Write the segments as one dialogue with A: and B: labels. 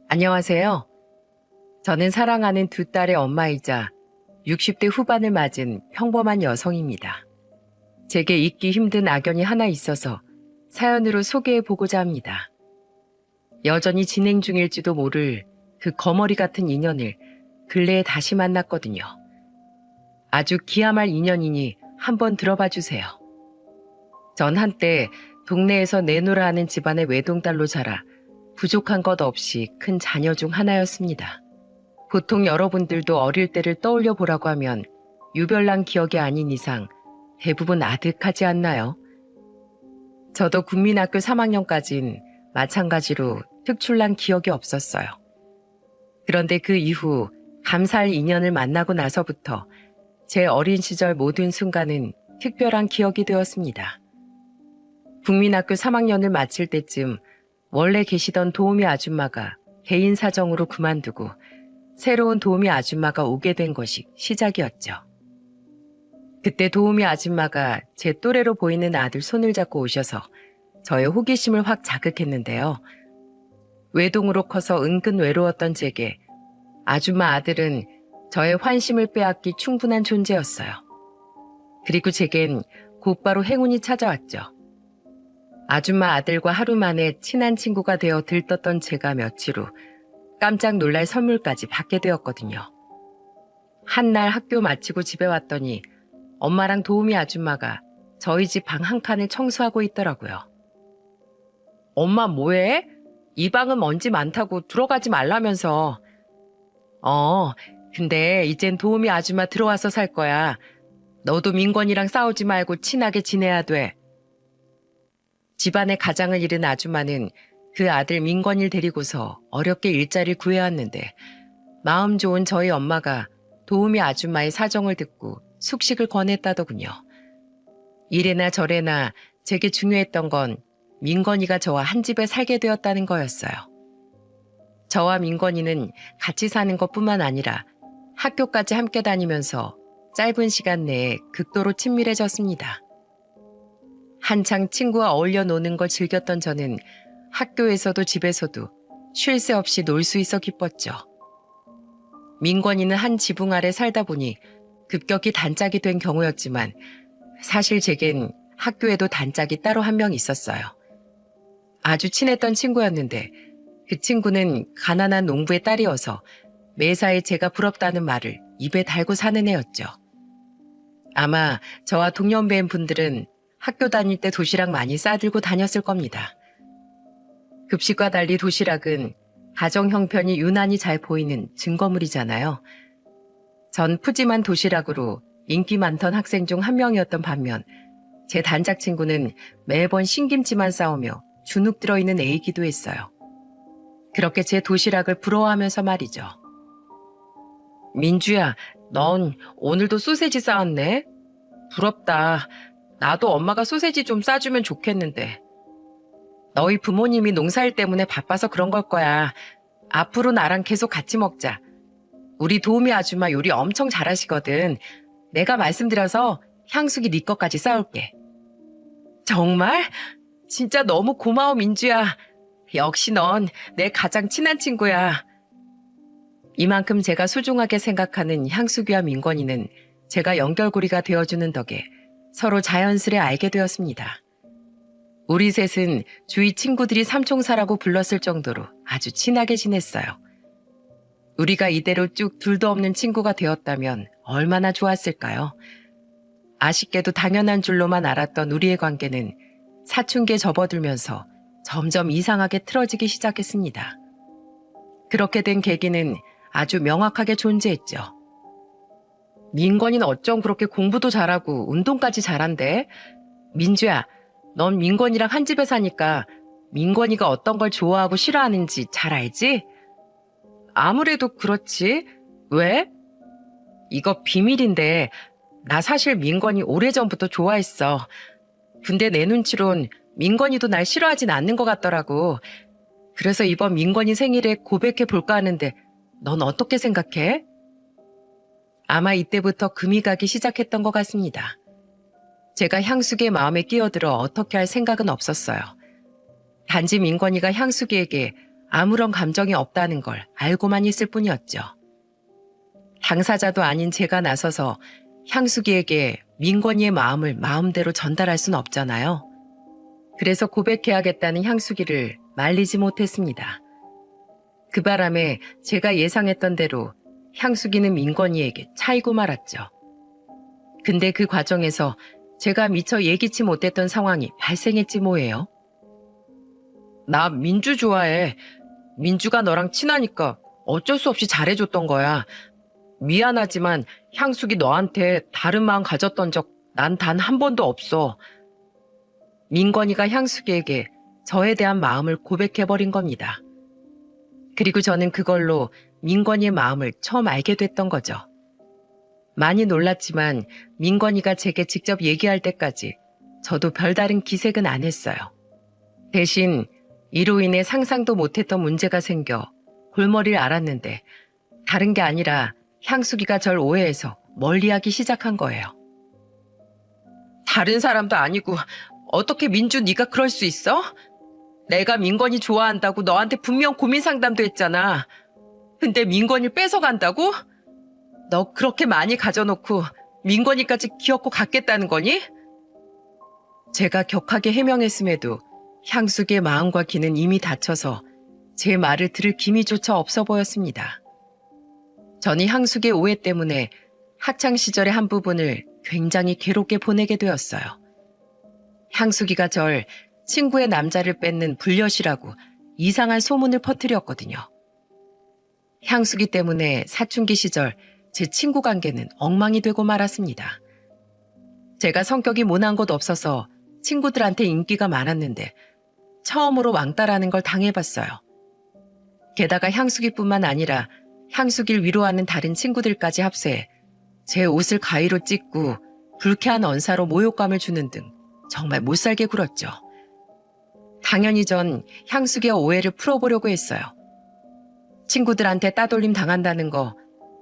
A: 안녕하세요. 저는 사랑하는 두 딸의 엄마이자 60대 후반을 맞은 평범한 여성입니다. 제게 잊기 힘든 악연이 하나 있어서 사연으로 소개해보고자 합니다. 여전히 진행 중일지도 모를 그 거머리 같은 인연을 근래에 다시 만났거든요. 아주 기함할 인연이니 한번 들어봐 주세요. 전 한때 동네에서 내노라 하는 집안의 외동딸로 자라 부족한 것 없이 큰 자녀 중 하나였습니다. 보통 여러분들도 어릴 때를 떠올려 보라고 하면 유별난 기억이 아닌 이상 대부분 아득하지 않나요? 저도 국민학교 3학년까진 마찬가지로 특출난 기억이 없었어요. 그런데 그 이후 감사할 인연을 만나고 나서부터 제 어린 시절 모든 순간은 특별한 기억이 되었습니다. 국민학교 3학년을 마칠 때쯤 원래 계시던 도우미 아줌마가 개인 사정으로 그만두고 새로운 도우미 아줌마가 오게 된 것이 시작이었죠. 그때 도우미 아줌마가 제 또래로 보이는 아들 손을 잡고 오셔서 저의 호기심을 확 자극했는데요. 외동으로 커서 은근 외로웠던 제게 아줌마 아들은 저의 환심을 빼앗기 충분한 존재였어요. 그리고 제겐 곧바로 행운이 찾아왔죠. 아줌마 아들과 하루 만에 친한 친구가 되어 들떴던 제가 며칠 후 깜짝 놀랄 선물까지 받게 되었거든요. 한날 학교 마치고 집에 왔더니 엄마랑 도우미 아줌마가 저희 집 방 한 칸을 청소하고 있더라고요. 엄마 뭐해? 이 방은 먼지 많다고 들어가지 말라면서. 근데 이젠 도우미 아줌마 들어와서 살 거야. 너도 민권이랑 싸우지 말고 친하게 지내야 돼. 집안의 가장을 잃은 아줌마는 그 아들 민권이를 데리고서 어렵게 일자리를 구해왔는데 마음 좋은 저희 엄마가 도우미 아줌마의 사정을 듣고 숙식을 권했다더군요. 이래나 저래나 제게 중요했던 건 민건이가 저와 한 집에 살게 되었다는 거였어요. 저와 민건이는 같이 사는 것뿐만 아니라 학교까지 함께 다니면서 짧은 시간 내에 극도로 친밀해졌습니다. 한창 친구와 어울려 노는 걸 즐겼던 저는 학교에서도 집에서도 쉴 새 없이 놀 수 있어 기뻤죠. 민건이는 한 지붕 아래 살다 보니 급격히 단짝이 된 경우였지만 사실 제겐 학교에도 단짝이 따로 한 명 있었어요. 아주 친했던 친구였는데 그 친구는 가난한 농부의 딸이어서 매사에 제가 부럽다는 말을 입에 달고 사는 애였죠. 아마 저와 동년배인 분들은 학교 다닐 때 도시락 많이 싸들고 다녔을 겁니다. 급식과 달리 도시락은 가정 형편이 유난히 잘 보이는 증거물이잖아요. 전 푸짐한 도시락으로 인기 많던 학생 중 한 명이었던 반면 제 단짝 친구는 매번 신김치만 싸우며 주눅 들어있는 애이기도 했어요. 그렇게 제 도시락을 부러워하면서 말이죠. 민주야, 넌 오늘도 소세지 싸왔네? 부럽다. 나도 엄마가 소세지 좀 싸주면 좋겠는데. 너희 부모님이 농사일 때문에 바빠서 그런 걸 거야. 앞으로 나랑 계속 같이 먹자. 우리 도우미 아줌마 요리 엄청 잘하시거든. 내가 말씀드려서 향숙이 네 것까지 싸올게. 정말? 진짜 너무 고마워, 민주야. 역시 넌 내 가장 친한 친구야. 이만큼 제가 소중하게 생각하는 향숙이와 민권이는 제가 연결고리가 되어주는 덕에 서로 자연스레 알게 되었습니다. 우리 셋은 주위 친구들이 삼총사라고 불렀을 정도로 아주 친하게 지냈어요. 우리가 이대로 쭉 둘도 없는 친구가 되었다면 얼마나 좋았을까요? 아쉽게도 당연한 줄로만 알았던 우리의 관계는 사춘기에 접어들면서 점점 이상하게 틀어지기 시작했습니다. 그렇게 된 계기는 아주 명확하게 존재했죠. 민건이는 어쩜 그렇게 공부도 잘하고 운동까지 잘한대? 민주야, 넌 민건이랑 한 집에 사니까 민건이가 어떤 걸 좋아하고 싫어하는지 잘 알지? 아무래도 그렇지. 왜? 이거 비밀인데 나 사실 민건이 오래전부터 좋아했어. 근데 내 눈치론 민건이도 날 싫어하진 않는 것 같더라고. 그래서 이번 민건이 생일에 고백해 볼까 하는데 넌 어떻게 생각해? 아마 이때부터 금이 가기 시작했던 것 같습니다. 제가 향숙이의 마음에 끼어들어 어떻게 할 생각은 없었어요. 단지 민건이가 향숙이에게 아무런 감정이 없다는 걸 알고만 있을 뿐이었죠. 당사자도 아닌 제가 나서서 향수기에게 민건이의 마음을 마음대로 전달할 순 없잖아요. 그래서 고백해야겠다는 향수기를 말리지 못했습니다. 그 바람에 제가 예상했던 대로 향수기는 민건이에게 차이고 말았죠. 근데 그 과정에서 제가 미처 예기치 못했던 상황이 발생했지 뭐예요. 나 민주 좋아해. 민주가 너랑 친하니까 어쩔 수 없이 잘해줬던 거야. 미안하지만 향수기 너한테 다른 마음 가졌던 적 난 단 한 번도 없어. 민건이가 향수기에게 저에 대한 마음을 고백해버린 겁니다. 그리고 저는 그걸로 민건이의 마음을 처음 알게 됐던 거죠. 많이 놀랐지만 민건이가 제게 직접 얘기할 때까지 저도 별다른 기색은 안 했어요. 대신 이로 인해 상상도 못했던 문제가 생겨 골머리를 앓았는데 다른 게 아니라 향수기가 절 오해해서 멀리하기 시작한 거예요. 다른 사람도 아니고 어떻게 민주 네가 그럴 수 있어? 내가 민건이 좋아한다고 너한테 분명 고민 상담도 했잖아. 근데 민건이를 뺏어간다고? 너 그렇게 많이 가져놓고 민건이까지 기어코 갖겠다는 거니? 제가 격하게 해명했음에도 향수기의 마음과 귀는 이미 닫혀서 제 말을 들을 기미조차 없어 보였습니다. 저는 향수기의 오해 때문에 학창 시절의 한 부분을 굉장히 괴롭게 보내게 되었어요. 향수기가 절 친구의 남자를 뺏는 불엿이라고 이상한 소문을 퍼뜨렸거든요. 향수기 때문에 사춘기 시절 제 친구 관계는 엉망이 되고 말았습니다. 제가 성격이 모난 것 없어서 친구들한테 인기가 많았는데 처음으로 왕따라는 걸 당해봤어요. 게다가 향수기뿐만 아니라 향수기를 위로하는 다른 친구들까지 합세해 제 옷을 가위로 찢고 불쾌한 언사로 모욕감을 주는 등 정말 못살게 굴었죠. 당연히 전 향수기의 오해를 풀어보려고 했어요. 친구들한테 따돌림 당한다는 거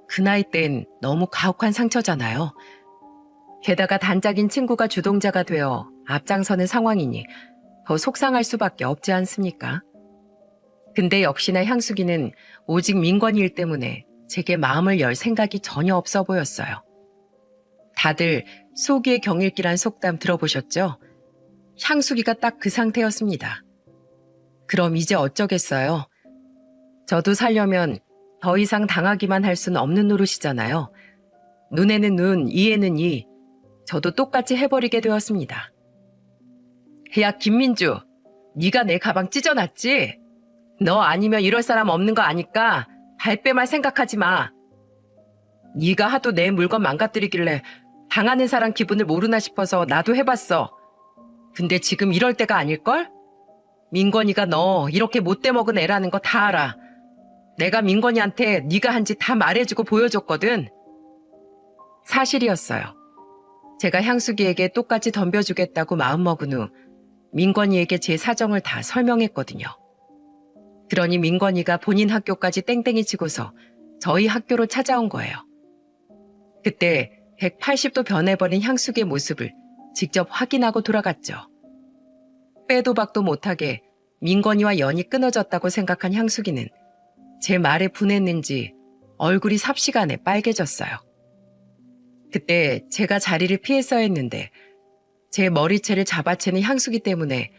A: 그 나이 땐 너무 가혹한 상처잖아요. 게다가 단짝인 친구가 주동자가 되어 앞장서는 상황이니 더 속상할 수밖에 없지 않습니까? 근데 역시나 향수기는 오직 민건이 일 때문에 제게 마음을 열 생각이 전혀 없어 보였어요. 다들 소기의 경일기란 속담 들어보셨죠? 향수기가 딱 그 상태였습니다. 그럼 이제 어쩌겠어요? 저도 살려면 더 이상 당하기만 할 수는 없는 노릇이잖아요. 눈에는 눈, 이에는 이. 저도 똑같이 해버리게 되었습니다. 야, 김민주, 네가 내 가방 찢어놨지? 너 아니면 이럴 사람 없는 거 아니까 발뺌할 생각하지 마. 네가 하도 내 물건 망가뜨리길래 당하는 사람 기분을 모르나 싶어서 나도 해봤어. 근데 지금 이럴 때가 아닐걸? 민건이가 너 이렇게 못돼 먹은 애라는 거 다 알아. 내가 민건이한테 네가 한 짓 다 말해주고 보여줬거든. 사실이었어요. 제가 향수기에게 똑같이 덤벼주겠다고 마음먹은 후 민건이에게 제 사정을 다 설명했거든요. 그러니 민건이가 본인 학교까지 땡땡이 치고서 저희 학교로 찾아온 거예요. 그때 180도 변해버린 향수기의 모습을 직접 확인하고 돌아갔죠. 빼도 박도 못하게 민건이와 연이 끊어졌다고 생각한 향수기는 제 말에 분했는지 얼굴이 삽시간에 빨개졌어요. 그때 제가 자리를 피했어야 했는데 제 머리채를 잡아채는 향수기 때문에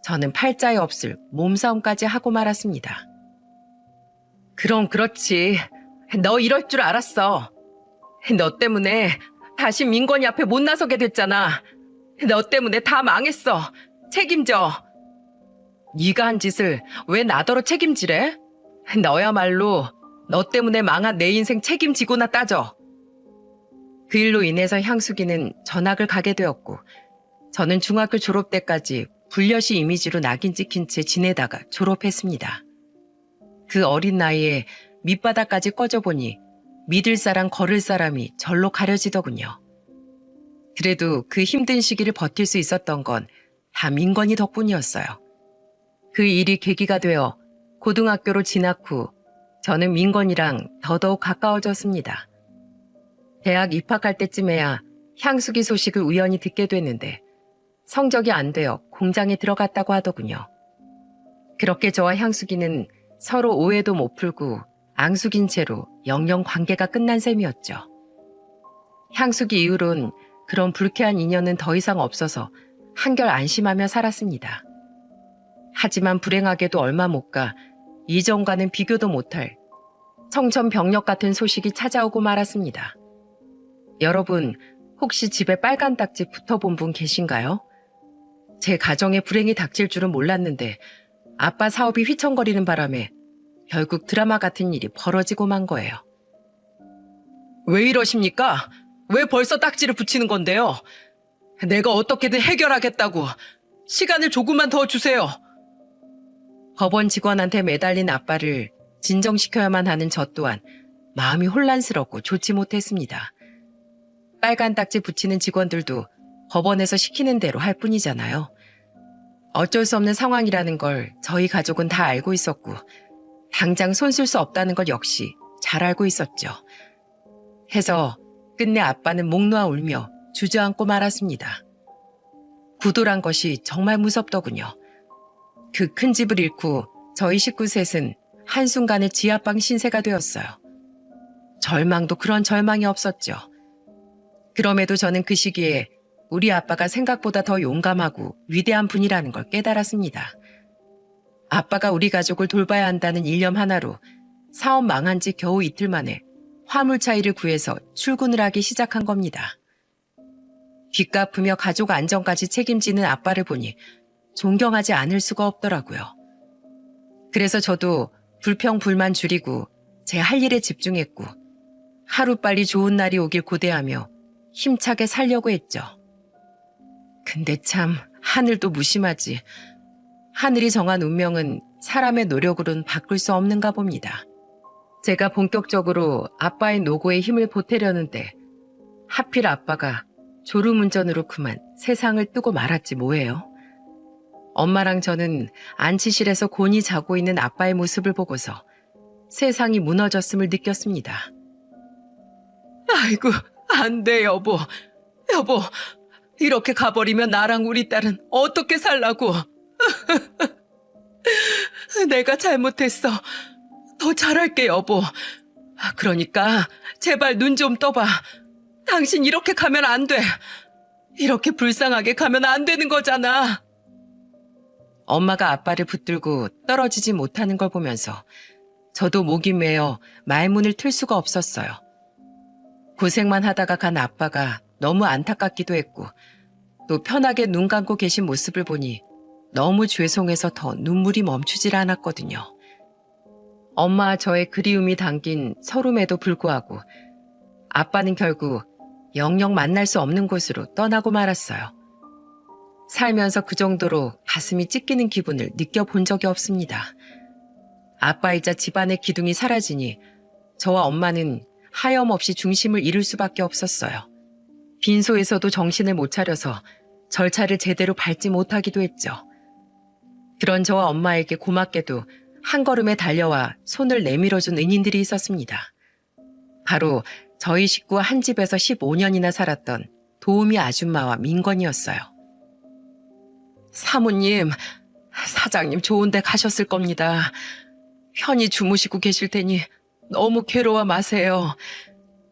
A: 저는 팔자에 없을 몸싸움까지 하고 말았습니다. 그럼 그렇지. 너 이럴 줄 알았어. 너 때문에 다시 민건이 앞에 못 나서게 됐잖아. 너 때문에 다 망했어. 책임져. 네가 한 짓을 왜 나더러 책임지래? 너야말로 너 때문에 망한 내 인생 책임지고나 따져. 그 일로 인해서 향수기는 전학을 가게 되었고 저는 중학교 졸업 때까지 불엿이 이미지로 낙인 찍힌 채 지내다가 졸업했습니다. 그 어린 나이에 밑바닥까지 꺼져보니 믿을 사람 걸을 사람이 절로 가려지더군요. 그래도 그 힘든 시기를 버틸 수 있었던 건 다 민건이 덕분이었어요. 그 일이 계기가 되어 고등학교로 진학 후 저는 민건이랑 더더욱 가까워졌습니다. 대학 입학할 때쯤에야 향수기 소식을 우연히 듣게 됐는데 성적이 안 되어 공장에 들어갔다고 하더군요. 그렇게 저와 향수기는 서로 오해도 못 풀고 앙숙인 채로 영영 관계가 끝난 셈이었죠. 향수기 이후론 그런 불쾌한 인연은 더 이상 없어서 한결 안심하며 살았습니다. 하지만 불행하게도 얼마 못 가 이전과는 비교도 못할 청천벽력 같은 소식이 찾아오고 말았습니다. 여러분, 혹시 집에 빨간 딱지 붙어본 분 계신가요? 제 가정에 불행이 닥칠 줄은 몰랐는데 아빠 사업이 휘청거리는 바람에 결국 드라마 같은 일이 벌어지고 만 거예요. 왜 이러십니까? 왜 벌써 딱지를 붙이는 건데요? 내가 어떻게든 해결하겠다고. 시간을 조금만 더 주세요. 법원 직원한테 매달린 아빠를 진정시켜야만 하는 저 또한 마음이 혼란스럽고 좋지 못했습니다. 빨간 딱지 붙이는 직원들도 법원에서 시키는 대로 할 뿐이잖아요. 어쩔 수 없는 상황이라는 걸 저희 가족은 다 알고 있었고 당장 손쓸 수 없다는 걸 역시 잘 알고 있었죠. 해서 끝내 아빠는 목 놓아 울며 주저앉고 말았습니다. 부도란 것이 정말 무섭더군요. 그 큰 집을 잃고 저희 식구 셋은 한순간에 지하방 신세가 되었어요. 절망도 그런 절망이 없었죠. 그럼에도 저는 그 시기에 우리 아빠가 생각보다 더 용감하고 위대한 분이라는 걸 깨달았습니다. 아빠가 우리 가족을 돌봐야 한다는 일념 하나로 사업 망한 지 겨우 이틀 만에 화물차이를 구해서 출근을 하기 시작한 겁니다. 빚 갚으며 가족 안정까지 책임지는 아빠를 보니 존경하지 않을 수가 없더라고요. 그래서 저도 불평불만 줄이고 제 할 일에 집중했고 하루빨리 좋은 날이 오길 고대하며 힘차게 살려고 했죠. 근데 참 하늘도 무심하지. 하늘이 정한 운명은 사람의 노력으론 바꿀 수 없는가 봅니다. 제가 본격적으로 아빠의 노고에 힘을 보태려는데 하필 아빠가 졸음운전으로 그만 세상을 뜨고 말았지 뭐예요. 엄마랑 저는 안치실에서 곤히 자고 있는 아빠의 모습을 보고서 세상이 무너졌음을 느꼈습니다. 아이고, 안 돼, 여보. 여보, 이렇게 가버리면 나랑 우리 딸은 어떻게 살라고. 내가 잘못했어. 더 잘할게, 여보. 그러니까 제발 눈 좀 떠봐. 당신 이렇게 가면 안 돼. 이렇게 불쌍하게 가면 안 되는 거잖아. 엄마가 아빠를 붙들고 떨어지지 못하는 걸 보면서 저도 목이 메어 말문을 틀 수가 없었어요. 고생만 하다가 간 아빠가 너무 안타깝기도 했고 또 편하게 눈 감고 계신 모습을 보니 너무 죄송해서 더 눈물이 멈추질 않았거든요. 엄마와 저의 그리움이 담긴 서름에도 불구하고 아빠는 결국 영영 만날 수 없는 곳으로 떠나고 말았어요. 살면서 그 정도로 가슴이 찢기는 기분을 느껴본 적이 없습니다. 아빠이자 집안의 기둥이 사라지니 저와 엄마는 하염없이 중심을 잃을 수밖에 없었어요. 빈소에서도 정신을 못 차려서 절차를 제대로 밟지 못하기도 했죠. 그런 저와 엄마에게 고맙게도 한 걸음에 달려와 손을 내밀어준 은인들이 있었습니다. 바로 저희 식구와 한 집에서 15년이나 살았던 도우미 아줌마와 민건이었어요. 사모님, 사장님 좋은 데 가셨을 겁니다. 편히 주무시고 계실 테니 너무 괴로워 마세요.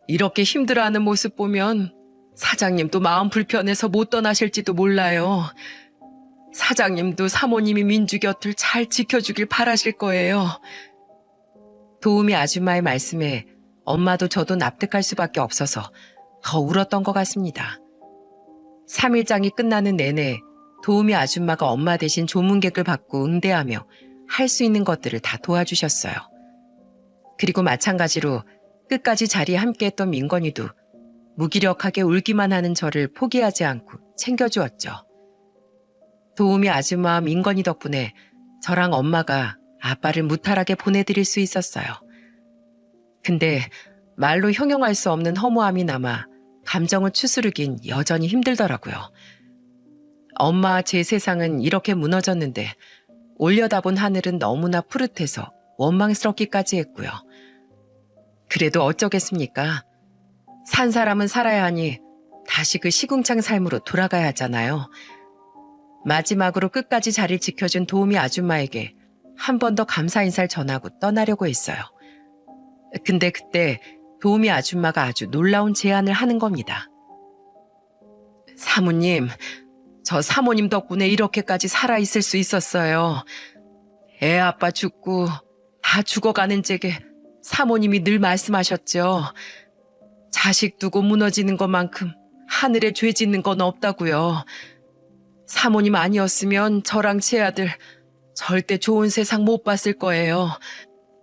A: 이렇게 힘들어하는 모습 보면 사장님도 마음 불편해서 못 떠나실지도 몰라요. 사장님도 사모님이 민주 곁을 잘 지켜주길 바라실 거예요. 도우미 아줌마의 말씀에 엄마도 저도 납득할 수밖에 없어서 더 울었던 것 같습니다. 3일장이 끝나는 내내 도우미 아줌마가 엄마 대신 조문객을 받고 응대하며 할 수 있는 것들을 다 도와주셨어요. 그리고 마찬가지로 끝까지 자리에 함께했던 민건이도 무기력하게 울기만 하는 저를 포기하지 않고 챙겨주었죠. 도우미 아줌마와 민건이 덕분에 저랑 엄마가 아빠를 무탈하게 보내드릴 수 있었어요. 근데 말로 형용할 수 없는 허무함이 남아 감정을 추스르긴 여전히 힘들더라고요. 엄마와 제 세상은 이렇게 무너졌는데 올려다본 하늘은 너무나 푸릇해서 원망스럽기까지 했고요. 그래도 어쩌겠습니까? 산 사람은 살아야 하니 다시 그 시궁창 삶으로 돌아가야 하잖아요. 마지막으로 끝까지 자리를 지켜준 도우미 아줌마에게 한 번 더 감사 인사를 전하고 떠나려고 했어요. 근데 그때 도우미 아줌마가 아주 놀라운 제안을 하는 겁니다. 사모님, 저 사모님 덕분에 이렇게까지 살아있을 수 있었어요. 애 아빠 죽고 다 죽어가는 제게 사모님이 늘 말씀하셨죠. 자식 두고 무너지는 것만큼 하늘에 죄 짓는 건 없다고요. 사모님 아니었으면 저랑 제 아들 절대 좋은 세상 못 봤을 거예요.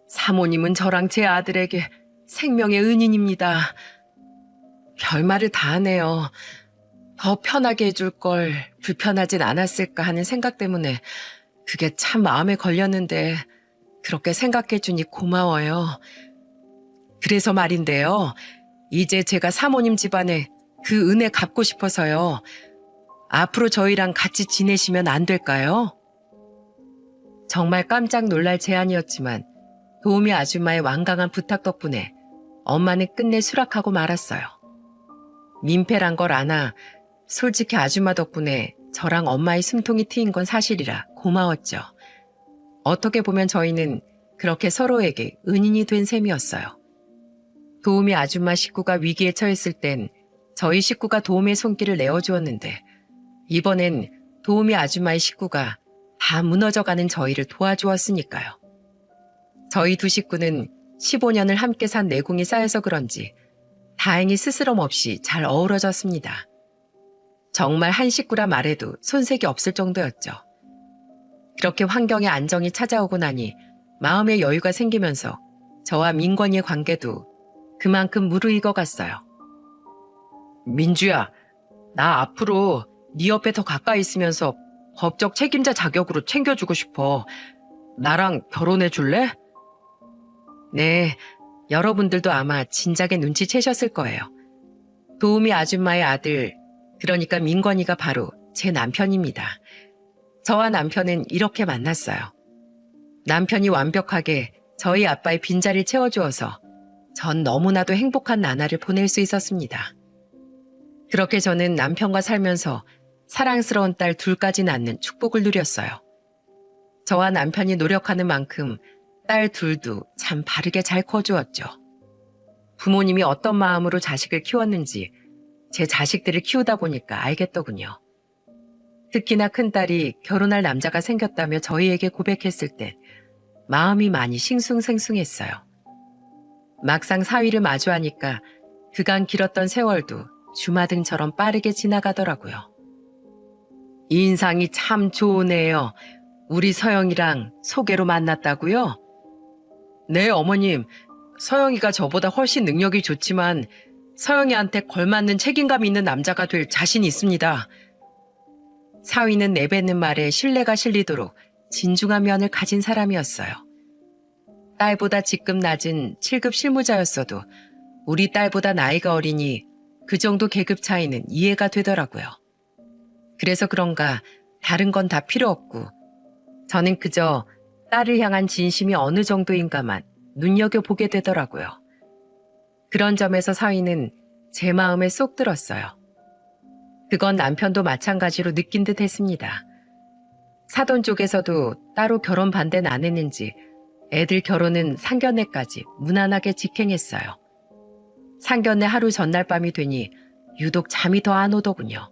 A: 사모님은 저랑 제 아들에게 생명의 은인입니다. 별말을 다 하네요. 더 편하게 해줄 걸 불편하진 않았을까 하는 생각 때문에 그게 참 마음에 걸렸는데 그렇게 생각해주니 고마워요. 그래서 말인데요. 이제 제가 사모님 집안에 그 은혜 갚고 싶어서요. 앞으로 저희랑 같이 지내시면 안 될까요? 정말 깜짝 놀랄 제안이었지만 도우미 아줌마의 완강한 부탁 덕분에 엄마는 끝내 수락하고 말았어요. 민폐란 걸 아나 솔직히 아줌마 덕분에 저랑 엄마의 숨통이 트인 건 사실이라 고마웠죠. 어떻게 보면 저희는 그렇게 서로에게 은인이 된 셈이었어요. 도우미 아줌마 식구가 위기에 처했을 땐 저희 식구가 도우미의 손길을 내어주었는데 이번엔 도우미 아줌마의 식구가 다 무너져가는 저희를 도와주었으니까요. 저희 두 식구는 15년을 함께 산 내공이 쌓여서 그런지 다행히 스스럼 없이 잘 어우러졌습니다. 정말 한 식구라 말해도 손색이 없을 정도였죠. 그렇게 환경의 안정이 찾아오고 나니 마음의 여유가 생기면서 저와 민권이의 관계도 그만큼 무르익어 갔어요. 민주야, 나 앞으로 네 옆에 더 가까이 있으면서 법적 책임자 자격으로 챙겨주고 싶어. 나랑 결혼해 줄래? 네, 여러분들도 아마 진작에 눈치채셨을 거예요. 도우미 아줌마의 아들, 그러니까 민권이가 바로 제 남편입니다. 저와 남편은 이렇게 만났어요. 남편이 완벽하게 저희 아빠의 빈자리를 채워주어서 전 너무나도 행복한 나날을 보낼 수 있었습니다. 그렇게 저는 남편과 살면서 사랑스러운 딸 둘까지 낳는 축복을 누렸어요. 저와 남편이 노력하는 만큼 딸 둘도 참 바르게 잘 커주었죠. 부모님이 어떤 마음으로 자식을 키웠는지 제 자식들을 키우다 보니까 알겠더군요. 특히나 큰딸이 결혼할 남자가 생겼다며 저희에게 고백했을 때 마음이 많이 싱숭생숭했어요. 막상 사위를 마주하니까 그간 길었던 세월도 주마등처럼 빠르게 지나가더라고요. 인상이 참 좋으네요. 우리 서영이랑 소개로 만났다고요? 네, 어머님. 서영이가 저보다 훨씬 능력이 좋지만 서영이한테 걸맞는 책임감 있는 남자가 될 자신이 있습니다. 사위는 내뱉는 말에 신뢰가 실리도록 진중한 면을 가진 사람이었어요. 딸보다 직급 낮은 7급 실무자였어도 우리 딸보다 나이가 어리니 그 정도 계급 차이는 이해가 되더라고요. 그래서 그런가 다른 건 다 필요 없고 저는 그저 딸을 향한 진심이 어느 정도인가만 눈여겨보게 되더라고요. 그런 점에서 사위는 제 마음에 쏙 들었어요. 그건 남편도 마찬가지로 느낀 듯 했습니다. 사돈 쪽에서도 따로 결혼 반대는 안 했는지 애들 결혼은 상견례까지 무난하게 직행했어요. 상견례 하루 전날 밤이 되니 유독 잠이 더 안 오더군요.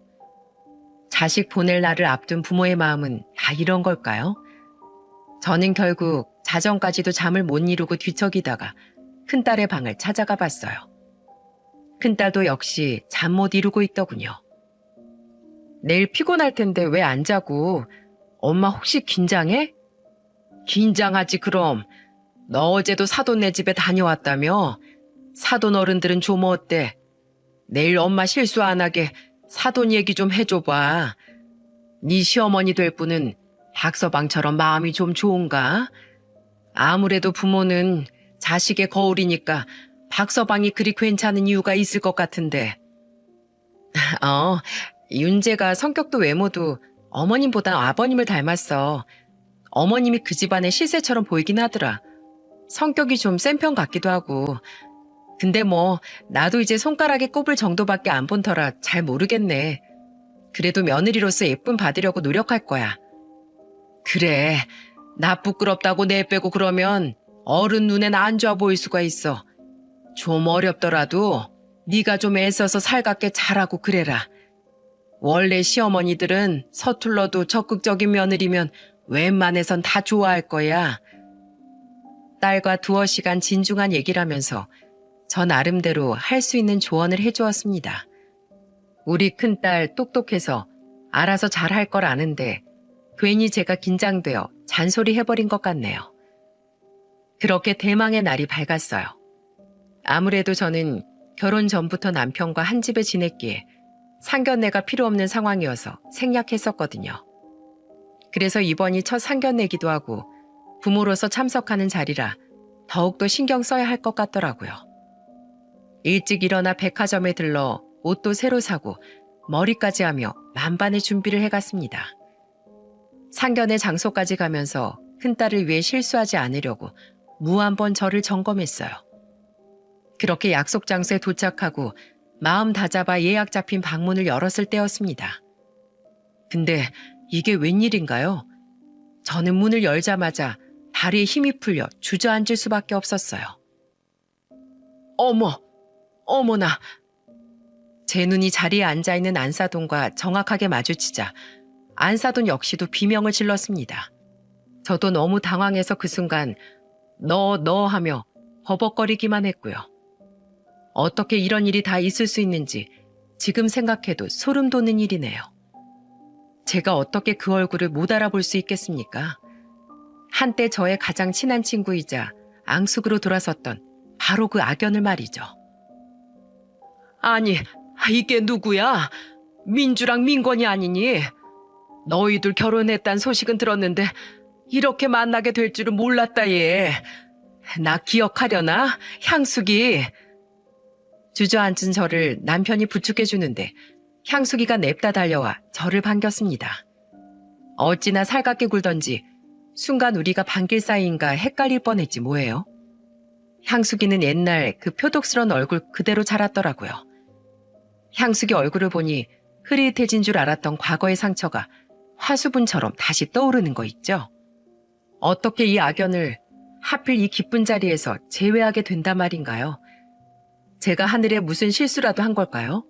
A: 자식 보낼 날을 앞둔 부모의 마음은 다 이런 걸까요? 저는 결국 자정까지도 잠을 못 이루고 뒤척이다가 큰딸의 방을 찾아가 봤어요. 큰딸도 역시 잠 못 이루고 있더군요. 내일 피곤할 텐데 왜 안 자고? 엄마 혹시 긴장해? 긴장하지 그럼. 너 어제도 사돈네 집에 다녀왔다며? 사돈 어른들은 좀 어때? 내일 엄마 실수 안 하게 사돈 얘기 좀 해줘봐. 네 시어머니 될 분은 박서방처럼 마음이 좀 좋은가? 아무래도 부모는 자식의 거울이니까 박서방이 그리 괜찮은 이유가 있을 것 같은데. 윤재가 성격도 외모도 어머님보다 아버님을 닮았어. 어머님이 그 집안의 실세처럼 보이긴 하더라. 성격이 좀 센 편 같기도 하고. 근데 뭐 나도 이제 손가락에 꼽을 정도밖에 안 본 터라 잘 모르겠네. 그래도 며느리로서 예쁨 받으려고 노력할 거야. 그래, 나 부끄럽다고 내빼고 그러면 어른 눈엔 안 좋아 보일 수가 있어. 좀 어렵더라도 네가 좀 애써서 살갑게 잘하고 그래라. 원래 시어머니들은 서툴러도 적극적인 며느리면 웬만해선 다 좋아할 거야. 딸과 두어 시간 진중한 얘기를 하면서 저 나름대로 할 수 있는 조언을 해주었습니다. 우리 큰딸 똑똑해서 알아서 잘할 걸 아는데 괜히 제가 긴장되어 잔소리 해버린 것 같네요. 그렇게 대망의 날이 밝았어요. 아무래도 저는 결혼 전부터 남편과 한 집에 지냈기에 상견례가 필요 없는 상황이어서 생략했었거든요. 그래서 이번이 첫 상견례기도 하고 부모로서 참석하는 자리라 더욱더 신경 써야 할 것 같더라고요. 일찍 일어나 백화점에 들러 옷도 새로 사고 머리까지 하며 만반의 준비를 해갔습니다. 상견례 장소까지 가면서 큰딸을 위해 실수하지 않으려고 무한번 저를 점검했어요. 그렇게 약속 장소에 도착하고 마음 다잡아 예약 잡힌 방문을 열었을 때였습니다. 근데 이게 웬일인가요? 저는 문을 열자마자 다리에 힘이 풀려 주저앉을 수밖에 없었어요. 어머나. 제 눈이 자리에 앉아있는 안사돈과 정확하게 마주치자 안사돈 역시도 비명을 질렀습니다. 저도 너무 당황해서 그 순간 너 하며 버벅거리기만 했고요. 어떻게 이런 일이 다 있을 수 있는지 지금 생각해도 소름 돋는 일이네요. 제가 어떻게 그 얼굴을 못 알아볼 수 있겠습니까? 한때 저의 가장 친한 친구이자 앙숙으로 돌아섰던 바로 그 악연을 말이죠. 아니, 이게 누구야? 민주랑 민건이 아니니? 너희들 결혼했단 소식은 들었는데 이렇게 만나게 될 줄은 몰랐다 얘. 나 기억하려나? 향숙이. 주저앉은 저를 남편이 부축해주는데 향숙이가 냅다 달려와 저를 반겼습니다. 어찌나 살갑게 굴던지 순간 우리가 반길 사이인가 헷갈릴 뻔했지 뭐예요. 향숙이는 옛날 그 표독스러운 얼굴 그대로 자랐더라고요. 향숙이 얼굴을 보니 흐릿해진 줄 알았던 과거의 상처가 화수분처럼 다시 떠오르는 거 있죠. 어떻게 이 악연을 하필 이 기쁜 자리에서 제외하게 된단 말인가요? 제가 하늘에 무슨 실수라도 한 걸까요?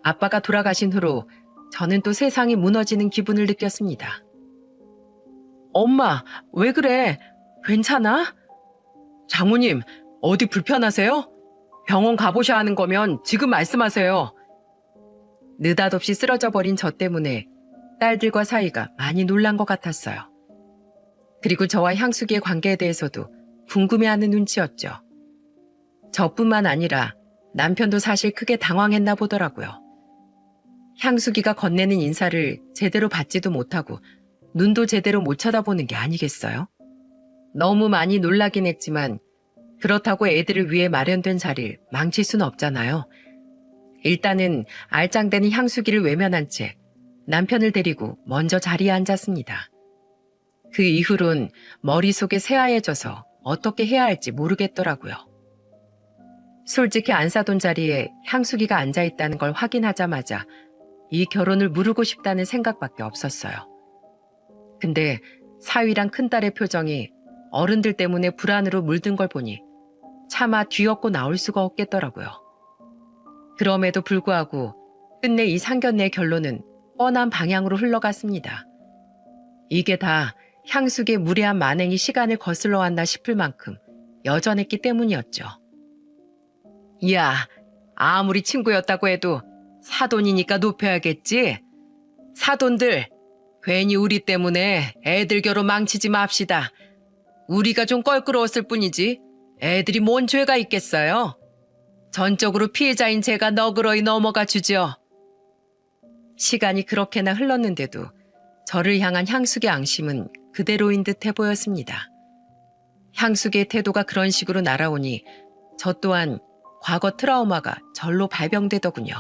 A: 아빠가 돌아가신 후로 저는 또 세상이 무너지는 기분을 느꼈습니다. 엄마, 왜 그래? 괜찮아? 장모님, 어디 불편하세요? 병원 가보셔야 하는 거면 지금 말씀하세요. 느닷없이 쓰러져 버린 저 때문에 딸들과 사이가 많이 놀란 것 같았어요. 그리고 저와 향숙이의 관계에 대해서도 궁금해하는 눈치였죠. 저뿐만 아니라 남편도 사실 크게 당황했나 보더라고요. 향숙이가 건네는 인사를 제대로 받지도 못하고 눈도 제대로 못 쳐다보는 게 아니겠어요? 너무 많이 놀라긴 했지만 그렇다고 애들을 위해 마련된 자리를 망칠 수는 없잖아요. 일단은 알짱대는 향수기를 외면한 채 남편을 데리고 먼저 자리에 앉았습니다. 그 이후론 머릿속에 새하얘져서 어떻게 해야 할지 모르겠더라고요. 솔직히 안사돈 자리에 향수기가 앉아있다는 걸 확인하자마자 이 결혼을 무르고 싶다는 생각밖에 없었어요. 근데 사위랑 큰딸의 표정이 어른들 때문에 불안으로 물든 걸 보니 차마 뒤엎고 나올 수가 없겠더라고요. 그럼에도 불구하고 끝내 이 상견례의 결론은 뻔한 방향으로 흘러갔습니다. 이게 다 향숙의 무례한 만행이 시간을 거슬러 왔나 싶을 만큼 여전했기 때문이었죠. 야, 아무리 친구였다고 해도 사돈이니까 높여야겠지? 사돈들, 괜히 우리 때문에 애들 결혼 망치지 맙시다. 우리가 좀 껄끄러웠을 뿐이지 애들이 뭔 죄가 있겠어요? 전적으로 피해자인 제가 너그러이 넘어가 주죠. 시간이 그렇게나 흘렀는데도 저를 향한 향숙의 앙심은 그대로인 듯해 보였습니다. 향숙의 태도가 그런 식으로 날아오니 저 또한 과거 트라우마가 절로 발병되더군요.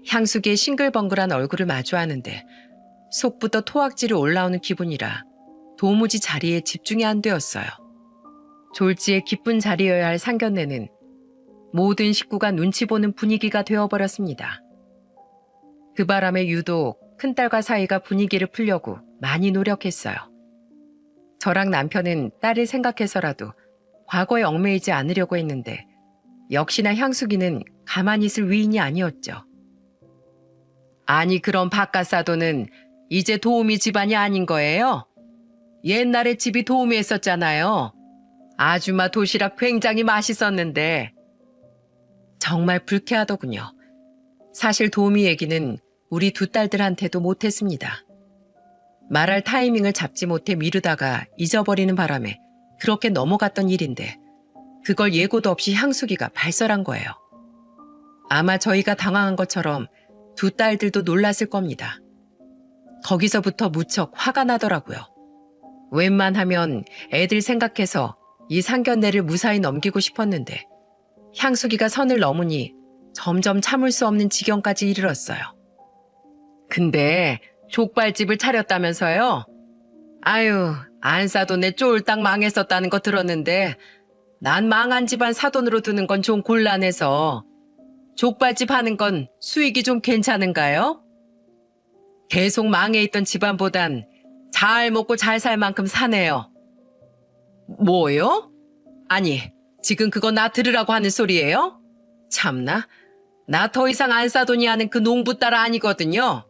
A: 향숙의 싱글벙글한 얼굴을 마주하는데 속부터 토악질이 올라오는 기분이라 도무지 자리에 집중이 안 되었어요. 졸지에 기쁜 자리여야 할 상견례는 모든 식구가 눈치 보는 분위기가 되어버렸습니다. 그 바람에 유독 큰딸과 사이가 분위기를 풀려고 많이 노력했어요. 저랑 남편은 딸을 생각해서라도 과거에 얽매이지 않으려고 했는데 역시나 향수기는 가만히 있을 위인이 아니었죠. 아니 그럼 바깥사도는 이제 도우미 집안이 아닌 거예요? 옛날에 집이 도우미 했었잖아요. 아주마 도시락 굉장히 맛있었는데. 정말 불쾌하더군요. 사실 도우미 얘기는 우리 두 딸들한테도 못했습니다. 말할 타이밍을 잡지 못해 미루다가 잊어버리는 바람에 그렇게 넘어갔던 일인데 그걸 예고도 없이 향수기가 발설한 거예요. 아마 저희가 당황한 것처럼 두 딸들도 놀랐을 겁니다. 거기서부터 무척 화가 나더라고요. 웬만하면 애들 생각해서 이 상견례를 무사히 넘기고 싶었는데 향수기가 선을 넘으니 점점 참을 수 없는 지경까지 이르렀어요. 근데 족발집을 차렸다면서요? 아유, 안 사돈에 쫄딱 망했었다는 거 들었는데 난 망한 집안 사돈으로 두는 건 좀 곤란해서 족발집 하는 건 수익이 좀 괜찮은가요? 계속 망해 있던 집안보단 잘 먹고 잘 살 만큼 사네요. 뭐요? 아니, 지금 그거 나 들으라고 하는 소리예요? 참나, 나 더 이상 안 사돈이 하는 그 농부 딸 아니거든요.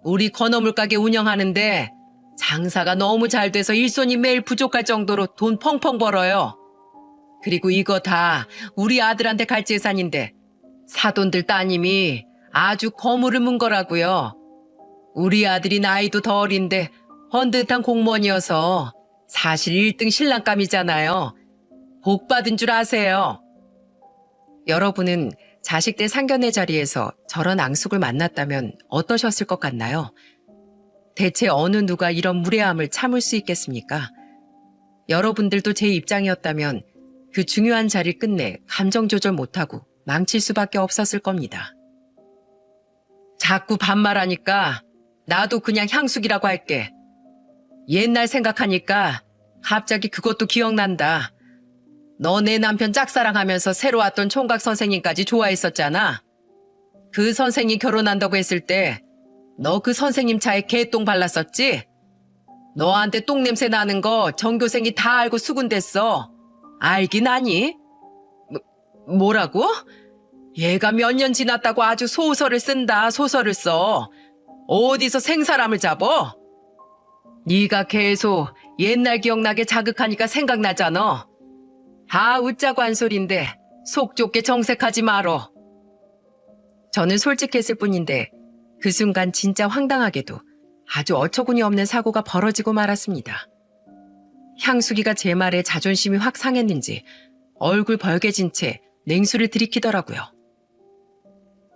A: 우리 건어물 가게 운영하는데 장사가 너무 잘 돼서 일손이 매일 부족할 정도로 돈 펑펑 벌어요. 그리고 이거 다 우리 아들한테 갈 재산인데 사돈들 따님이 아주 거물을 문 거라고요. 우리 아들이 나이도 더 어린데 헌듯한 공무원이어서 사실 1등 신랑감이잖아요. 복 받은 줄 아세요. 여러분은 자식들 상견례 자리에서 저런 앙숙을 만났다면 어떠셨을 것 같나요? 대체 어느 누가 이런 무례함을 참을 수 있겠습니까? 여러분들도 제 입장이었다면 그 중요한 자리를 끝내 감정 조절 못하고 망칠 수밖에 없었을 겁니다. 자꾸 반말하니까 나도 그냥 향숙이라고 할게. 옛날 생각하니까 갑자기 그것도 기억난다. 너 내 남편 짝사랑하면서 새로 왔던 총각 선생님까지 좋아했었잖아. 그 선생님 결혼한다고 했을 때 너 그 선생님 차에 개똥 발랐었지? 너한테 똥냄새 나는 거 전교생이 다 알고 수군댔어. 알긴 아니? 뭐라고? 얘가 몇 년 지났다고 아주 소설을 쓴다, 소설을 써. 어디서 생사람을 잡어? 네가 계속 옛날 기억나게 자극하니까 생각나잖아. 다 웃자고 한 소린데 속 좁게 정색하지 말어. 저는 솔직했을 뿐인데 그 순간 진짜 황당하게도 아주 어처구니 없는 사고가 벌어지고 말았습니다. 향수기가 제 말에 자존심이 확 상했는지 얼굴 벌개진 채 냉수를 들이키더라고요.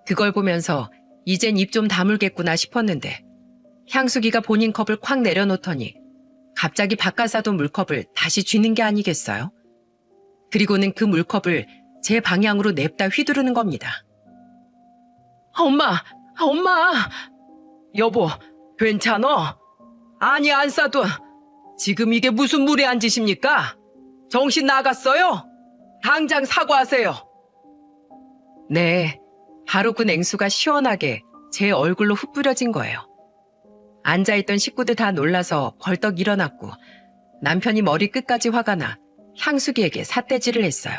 A: 그걸 보면서 이젠 입 좀 다물겠구나 싶었는데 향수기가 본인 컵을 콱 내려놓더니 갑자기 바깥사도 물컵을 다시 쥐는 게 아니겠어요? 그리고는 그 물컵을 제 방향으로 냅다 휘두르는 겁니다. 엄마! 여보, 괜찮어? 아니 안 싸도 지금 이게 무슨 무례한 짓입니까? 정신 나갔어요? 당장 사과하세요. 네, 바로 그 냉수가 시원하게 제 얼굴로 훅 뿌려진 거예요. 앉아있던 식구들 다 놀라서 벌떡 일어났고 남편이 머리 끝까지 화가 나 향수기에게 삿대질을 했어요.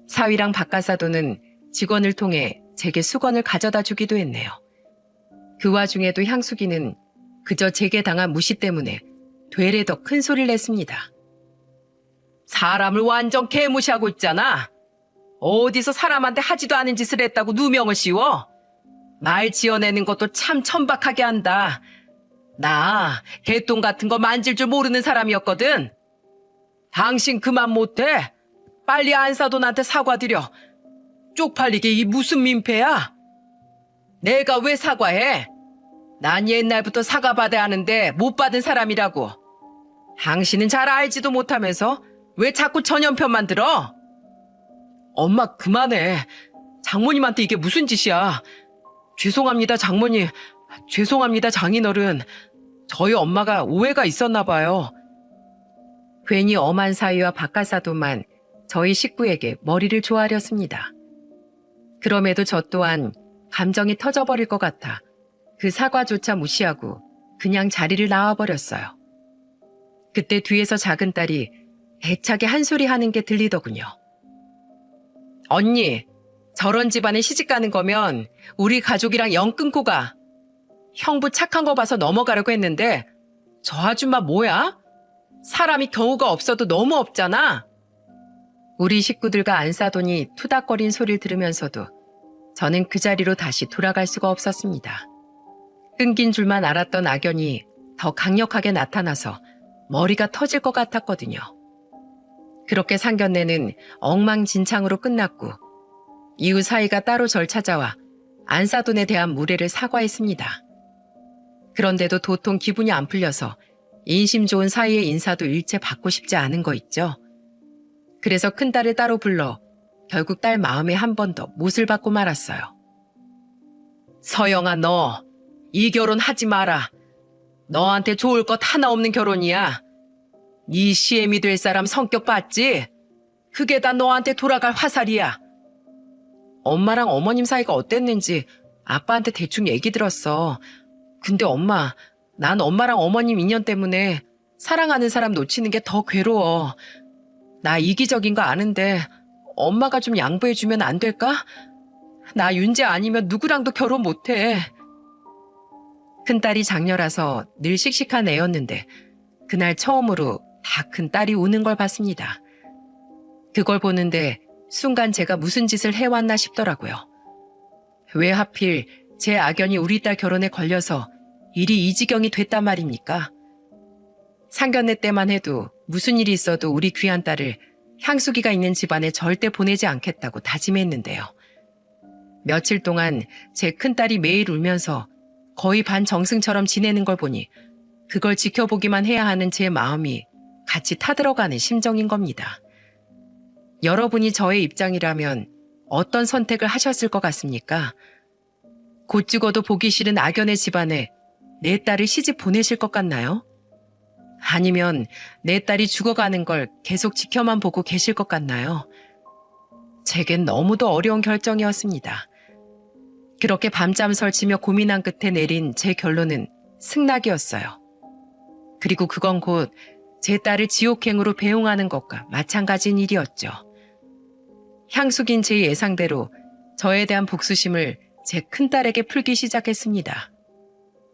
A: 사위랑 바깥사도는 직원을 통해 제게 수건을 가져다 주기도 했네요. 그 와중에도 향수기는 그저 제게 당한 무시 때문에 되레 더 큰 소리를 냈습니다. 사람을 완전 개무시하고 있잖아. 어디서 사람한테 하지도 않은 짓을 했다고 누명을 씌워? 말 지어내는 것도 참 천박하게 한다. 나 개똥 같은 거 만질 줄 모르는 사람이었거든. 당신 그만 못해. 빨리 안사돈한테 사과드려. 쪽팔리게 이 무슨 민폐야? 내가 왜 사과해? 난 옛날부터 사과받아야 하는데 못 받은 사람이라고. 당신은 잘 알지도 못하면서 왜 자꾸 전연편만 들어? 엄마 그만해. 장모님한테 이게 무슨 짓이야. 죄송합니다 장모님. 죄송합니다 장인어른. 저희 엄마가 오해가 있었나 봐요. 괜히 엄한 사위와 바깥사돈만 저희 식구에게 머리를 조아렸습니다. 그럼에도 저 또한 감정이 터져버릴 것 같아 그 사과조차 무시하고 그냥 자리를 나와버렸어요. 그때 뒤에서 작은 딸이 애차게 한 소리 하는 게 들리더군요. 언니, 저런 집안에 시집가는 거면 우리 가족이랑 영 끊고 가. 형부 착한 거 봐서 넘어가려고 했는데 저 아줌마 뭐야? 사람이 경우가 없어도 너무 없잖아. 우리 식구들과 안 싸더니 투닥거린 소리를 들으면서도 저는 그 자리로 다시 돌아갈 수가 없었습니다. 끊긴 줄만 알았던 악연이 더 강력하게 나타나서 머리가 터질 것 같았거든요. 그렇게 상견례는 엉망진창으로 끝났고 이후 사이가 따로 절 찾아와 안사돈에 대한 무례를 사과했습니다. 그런데도 도통 기분이 안 풀려서 인심 좋은 사이의 인사도 일체 받고 싶지 않은 거 있죠. 그래서 큰딸을 따로 불러 결국 딸 마음에 한 번 더 못을 받고 말았어요. 서영아, 너 이 결혼 하지 마라. 너한테 좋을 것 하나 없는 결혼이야. 네 시애미 될 사람 성격 봤지? 그게 다 너한테 돌아갈 화살이야. 엄마랑 어머님 사이가 어땠는지 아빠한테 대충 얘기 들었어. 근데 엄마, 난 엄마랑 어머님 인연 때문에 사랑하는 사람 놓치는 게 더 괴로워. 나 이기적인 거 아는데 엄마가 좀 양보해주면 안 될까? 나 윤재 아니면 누구랑도 결혼 못해. 큰딸이 장녀라서 늘 씩씩한 애였는데 그날 처음으로 다 큰딸이 우는 걸 봤습니다. 그걸 보는데 순간 제가 무슨 짓을 해왔나 싶더라고요. 왜 하필 제 악연이 우리 딸 결혼에 걸려서 일이 이 지경이 됐단 말입니까? 상견례 때만 해도 무슨 일이 있어도 우리 귀한 딸을 향수기가 있는 집안에 절대 보내지 않겠다고 다짐했는데요. 며칠 동안 제 큰딸이 매일 울면서 거의 반정승처럼 지내는 걸 보니 그걸 지켜보기만 해야 하는 제 마음이 같이 타들어가는 심정인 겁니다. 여러분이 저의 입장이라면 어떤 선택을 하셨을 것 같습니까? 곧 죽어도 보기 싫은 악연의 집안에 내 딸을 시집 보내실 것 같나요? 아니면 내 딸이 죽어가는 걸 계속 지켜만 보고 계실 것 같나요? 제겐 너무도 어려운 결정이었습니다. 그렇게 밤잠 설치며 고민한 끝에 내린 제 결론은 승낙이었어요. 그리고 그건 곧 제 딸을 지옥행으로 배웅하는 것과 마찬가지인 일이었죠. 향숙인 제 예상대로 저에 대한 복수심을 제 큰딸에게 풀기 시작했습니다.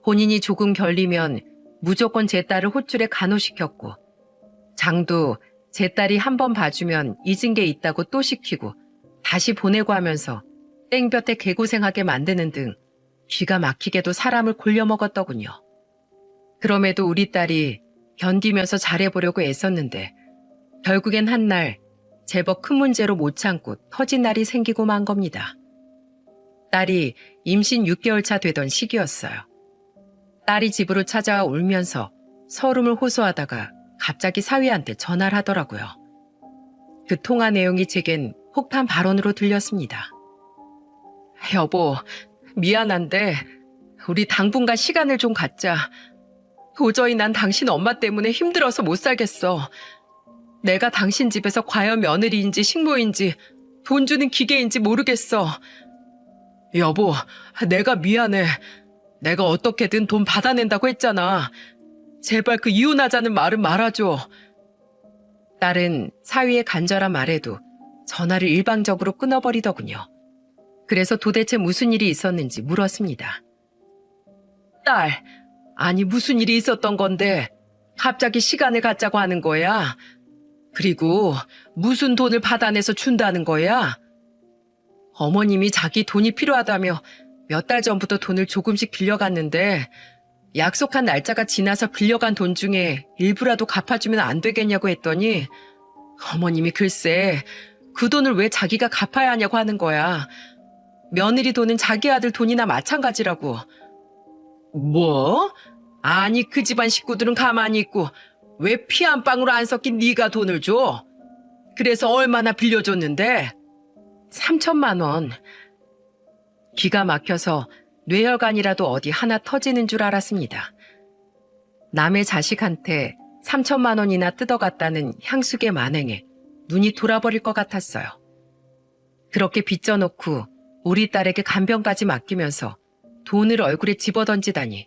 A: 본인이 조금 결리면 무조건 제 딸을 호출에 간호시켰고 장도 제 딸이 한 번 봐주면 잊은 게 있다고 또 시키고 다시 보내고 하면서 땡볕에 개고생하게 만드는 등 기가 막히게도 사람을 골려먹었더군요. 그럼에도 우리 딸이 견디면서 잘해보려고 애썼는데 결국엔 한날 제법 큰 문제로 못 참고 터진 날이 생기고 만 겁니다. 딸이 임신 6개월 차 되던 시기였어요. 딸이 집으로 찾아와 울면서 서름을 호소하다가 갑자기 사위한테 전화를 하더라고요. 그 통화 내용이 제겐 폭탄 발언으로 들렸습니다. 여보, 미안한데 우리 당분간 시간을 좀 갖자. 도저히 난 당신 엄마 때문에 힘들어서 못 살겠어. 내가 당신 집에서 과연 며느리인지 식모인지 돈 주는 기계인지 모르겠어. 여보, 내가 미안해. 내가 어떻게든 돈 받아낸다고 했잖아. 제발 그 이혼하자는 말은 말아줘. 딸은 사위의 간절한 말에도 전화를 일방적으로 끊어버리더군요. 그래서 도대체 무슨 일이 있었는지 물었습니다. 딸, 아니 무슨 일이 있었던 건데 갑자기 시간을 갖자고 하는 거야? 그리고 무슨 돈을 받아내서 준다는 거야? 어머님이 자기 돈이 필요하다며 몇 달 전부터 돈을 조금씩 빌려갔는데 약속한 날짜가 지나서 빌려간 돈 중에 일부라도 갚아주면 안 되겠냐고 했더니 어머님이 글쎄 그 돈을 왜 자기가 갚아야 하냐고 하는 거야. 며느리 돈은 자기 아들 돈이나 마찬가지라고. 뭐? 아니 그 집안 식구들은 가만히 있고 왜 피 한 방울 안 섞인 네가 돈을 줘? 그래서 얼마나 빌려줬는데? 3천만 원. 기가 막혀서 뇌혈관이라도 어디 하나 터지는 줄 알았습니다. 남의 자식한테 3천만 원이나 뜯어갔다는 향수의 만행에 눈이 돌아버릴 것 같았어요. 그렇게 빚져놓고 우리 딸에게 간병까지 맡기면서 돈을 얼굴에 집어던지다니.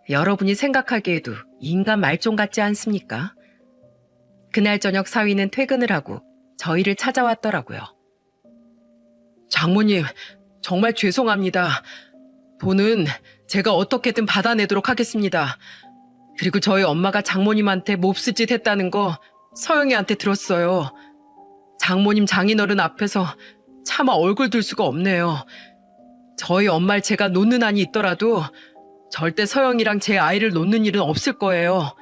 A: 여러분이 생각하기에도 인간 말종 같지 않습니까? 그날 저녁 사위는 퇴근을 하고 저희를 찾아왔더라고요. 장모님, 정말 죄송합니다. 돈은 제가 어떻게든 받아내도록 하겠습니다. 그리고 저희 엄마가 장모님한테 몹쓸 짓 했다는 거 서영이한테 들었어요. 장모님 장인어른 앞에서 차마 얼굴 들 수가 없네요. 저희 엄마를 제가 놓는 한이 있더라도 절대 서영이랑 제 아이를 놓는 일은 없을 거예요.